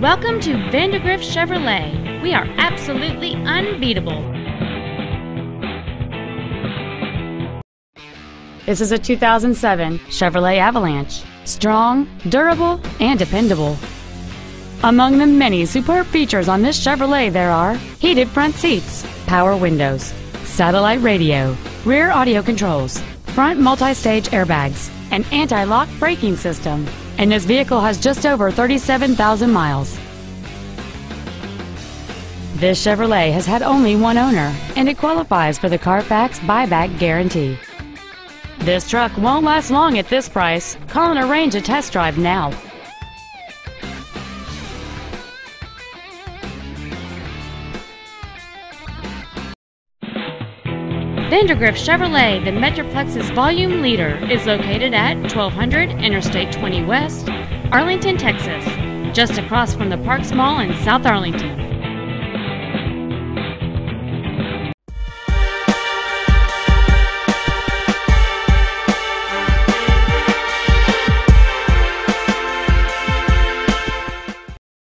Welcome to Vandergriff Chevrolet. We are absolutely unbeatable. This is a 2007 Chevrolet Avalanche. Strong, durable, and dependable. Among the many superb features on this Chevrolet there are heated front seats, power windows, satellite radio, rear audio controls, front multi-stage airbags, an anti-lock braking system, and this vehicle has just over 37,000 miles. This Chevrolet has had only one owner, and it qualifies for the Carfax buyback guarantee. This truck won't last long at this price. Call and arrange a test drive now. Vandergriff Chevrolet, the Metroplex's volume leader, is located at 1200 Interstate 20 West, Arlington, Texas, just across from the Parks Mall in South Arlington.